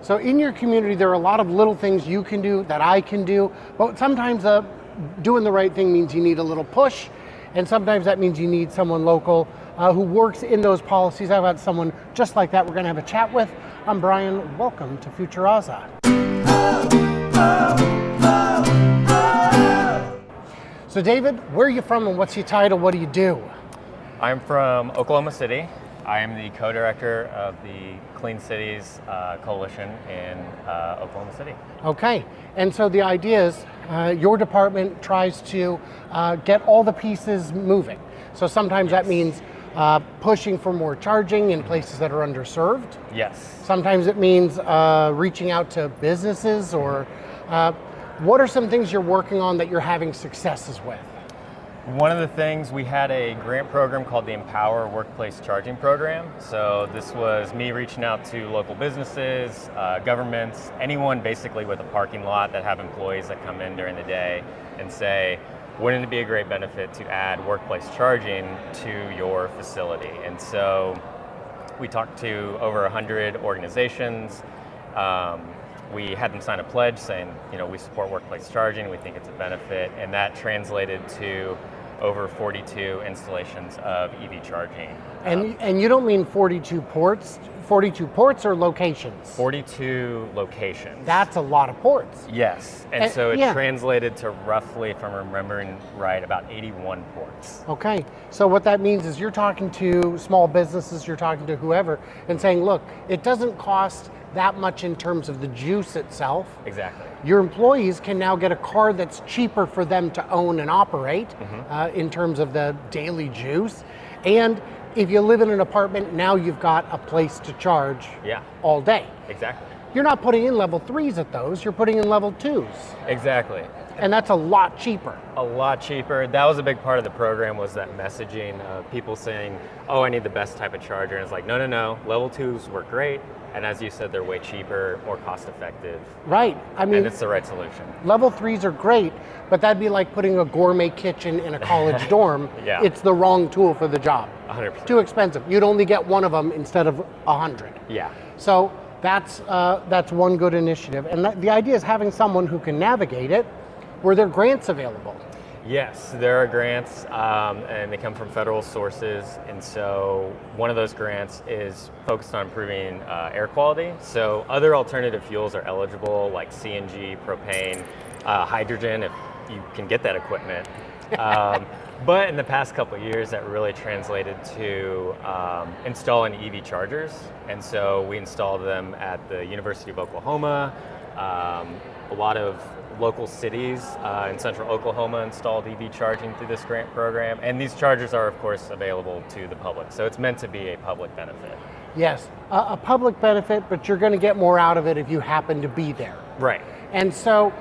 So in your community, there are a lot of little things you can do that I can do, but sometimes doing the right thing means you need a little push, and sometimes that means you need someone local who works in those policies. I've got someone just like that we're going to have a chat with. I'm Brian. Welcome to Futuraza. So David, where are you from and what's your title? What do you do? I'm from Oklahoma City. I am the co-director of the Clean Cities Coalition in Oklahoma City. Okay, and so the idea is your department tries to get all the pieces moving. So sometimes that means pushing for more charging in places that are underserved. Yes. Sometimes it means reaching out to businesses, or what are some things you're working on that you're having successes with? One of the things, we had a grant program called the Empower Workplace Charging Program. So this was me reaching out to local businesses, governments, anyone basically with a parking lot that have employees that come in during the day and say, wouldn't it be a great benefit to add workplace charging to your facility? And so we talked to over 100 organizations. We had them sign a pledge saying, we support workplace charging, we think it's a benefit, and that translated to over 42 installations of EV charging. And you don't mean 42 ports or locations? 42 locations. That's a lot of ports. Yes, and so it translated to roughly, if I'm remembering right, about 81 ports. Okay, so what that means is you're talking to small businesses, you're talking to whoever, and saying, look, it doesn't cost that much in terms of the juice itself. Exactly. Your employees can now get a car that's cheaper for them to own and operate in terms of the daily juice. And if you live in an apartment, now you've got a place to charge all day. Exactly. You're not putting in level 3s at those, you're putting in level 2s. Exactly. And that's a lot cheaper. A lot cheaper. That was a big part of the program, was that messaging of people saying, oh, I need the best type of charger. And it's like, no. Level 2s work great. And as you said, they're way cheaper, more cost effective. Right. I mean, and it's the right solution. Level 3s are great, but that'd be like putting a gourmet kitchen in a college dorm. Yeah. It's the wrong tool for the job. 100%. Too expensive. You'd only get one of them instead of 100. Yeah. So that's one good initiative. And the idea is having someone who can navigate it. Were there grants available? Yes, there are grants, and they come from federal sources. And so one of those grants is focused on improving air quality. So other alternative fuels are eligible, like CNG, propane, hydrogen, if you can get that equipment. But in the past couple of years, that really translated to installing EV chargers. And so we installed them at the University of Oklahoma. A lot of local cities in central Oklahoma installed EV charging through this grant program. And these chargers are, of course, available to the public. So it's meant to be a public benefit. Yes, a public benefit, but you're going to get more out of it if you happen to be there. Right. And so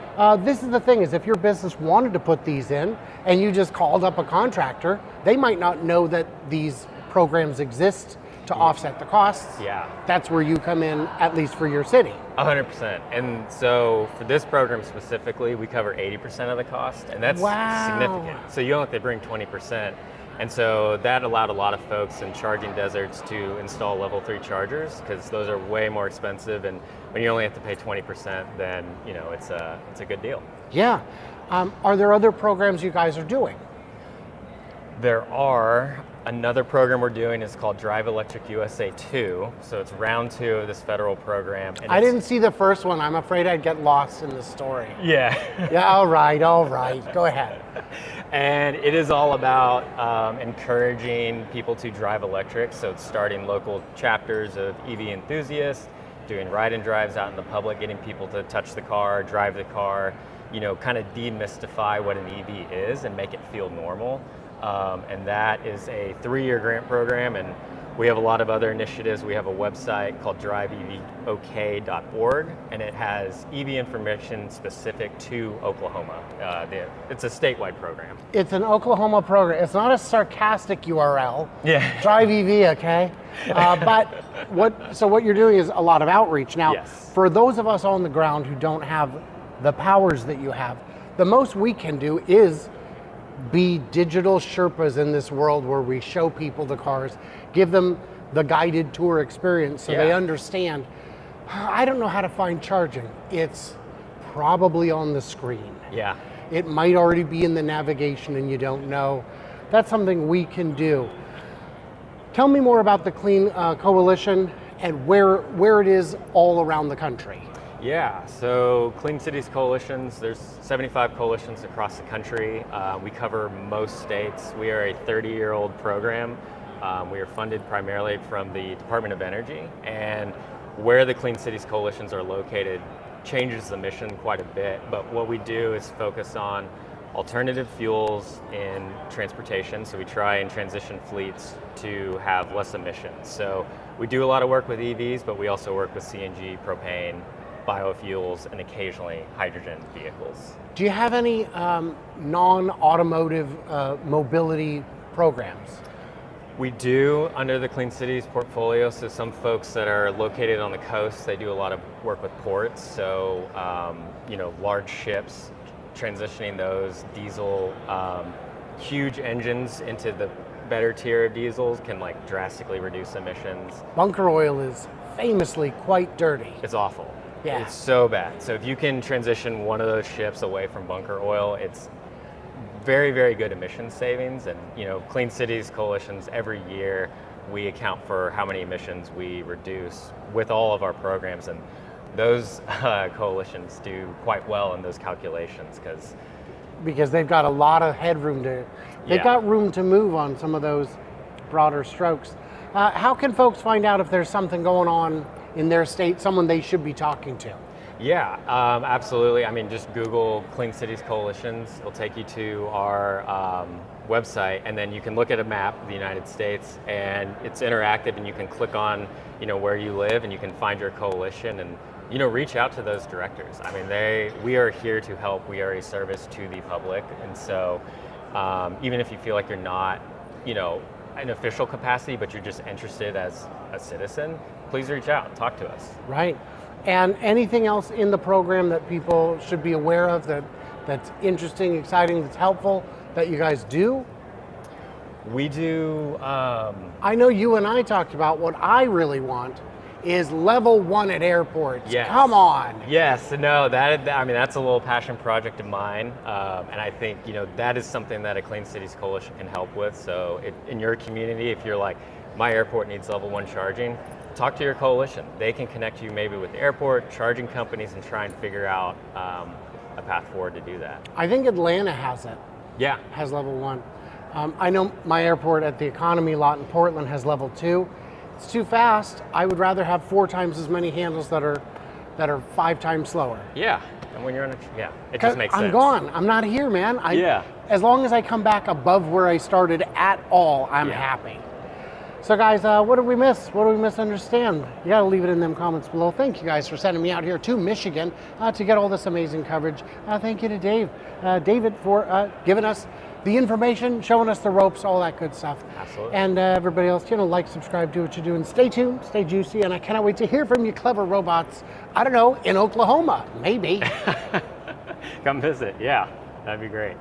this is the thing, is if your business wanted to put these in and you just called up a contractor, they might not know that these programs exist to offset the costs. Yeah. That's where you come in, at least for your city. 100%. And so for this program specifically, we cover 80% of the cost, and that's significant. So you only have to bring 20%. And so that allowed a lot of folks in charging deserts to install level 3 chargers, because those are way more expensive, and when you only have to pay 20%, then it's a good deal. Yeah. Are there other programs you guys are doing? There are. Another program we're doing is called Drive Electric USA 2. So it's round 2 of this federal program. And I didn't see the first one. I'm afraid I'd get lost in the story. Yeah. Yeah, all right. Go ahead. And it is all about encouraging people to drive electric. So it's starting local chapters of EV enthusiasts, doing ride and drives out in the public, getting people to touch the car, drive the car, kind of demystify what an EV is and make it feel normal. And that is a 3-year grant program, and we have a lot of other initiatives. We have a website called driveevok.org, and it has EV information specific to Oklahoma. It's a statewide program. It's an Oklahoma program. It's not a sarcastic URL. Yeah. Drive EV, okay? But what you're doing is a lot of outreach. Now, Yes. For those of us on the ground who don't have the powers that you have, the most we can do is be digital Sherpas in this world where we show people the cars, give them the guided tour experience so they understand I don't know how to find charging. It's probably on the screen. Yeah. It might already be in the navigation and you don't know. That's something we can do. Tell me more about the Clean Coalition and where it is all around the country. Yeah, so Clean Cities Coalitions, there's 75 coalitions across the country. We cover most states. We are a 30-year-old program. We are funded primarily from the Department of Energy, and where the Clean Cities Coalitions are located changes the mission quite a bit, but what we do is focus on alternative fuels in transportation, so we try and transition fleets to have less emissions. So we do a lot of work with EVs, but we also work with CNG, propane, biofuels, and occasionally hydrogen vehicles. Do you have any non-automotive mobility programs? We do under the Clean Cities portfolio, so some folks that are located on the coast, they do a lot of work with ports, so large ships, transitioning those diesel, huge engines into the better tier of diesels can like drastically reduce emissions. Bunker oil is famously quite dirty. It's awful. Yeah. It's so bad. So if you can transition one of those ships away from bunker oil, it's very, very good emission savings. And Clean Cities Coalitions, every year we account for how many emissions we reduce with all of our programs, and those coalitions do quite well in those calculations because they've got a lot of headroom they've got room to move on some of those broader strokes. How can folks find out if there's something going on in their state, someone they should be talking to? Yeah, absolutely. I mean, just Google Clean Cities Coalitions. It'll take you to our website, and then you can look at a map of the United States, and it's interactive, and you can click on, where you live, and you can find your coalition, and reach out to those directors. I mean, we are here to help. We are a service to the public, and so even if you feel like you're not, an official capacity, but you're just interested as a citizen, please reach out, talk to us. Right. And anything else in the program that people should be aware of that's interesting, exciting, that's helpful, that you guys do? We do. I know you and I talked about what I really want is level 1 at airports. Yes. Come on. Yes, no, that's a little passion project of mine, and I think that is something that a Clean Cities Coalition can help with. So in your community, if you're like, my airport needs level 1 charging, talk to your coalition. They can connect you maybe with the airport, charging companies, and try and figure out a path forward to do that. I think Atlanta has it. Yeah. Has level 1. I know my airport at the Economy lot in Portland has level 2. It's too fast. I would rather have 4 times as many handles that are 5 times slower. Yeah. And when you're on it just makes sense. I'm gone. I'm not here, man. Yeah. As long as I come back above where I started at all, I'm happy. So guys, what did we miss? What did we misunderstand? You gotta leave it in them comments below. Thank you guys for sending me out here to Michigan to get all this amazing coverage. Thank you to David for giving us the information, showing us the ropes, all that good stuff. Absolutely. And everybody else, like, subscribe, do what you're doing. Stay tuned, stay juicy, and I cannot wait to hear from you clever robots, I don't know, in Oklahoma, maybe. Come visit, yeah, that'd be great.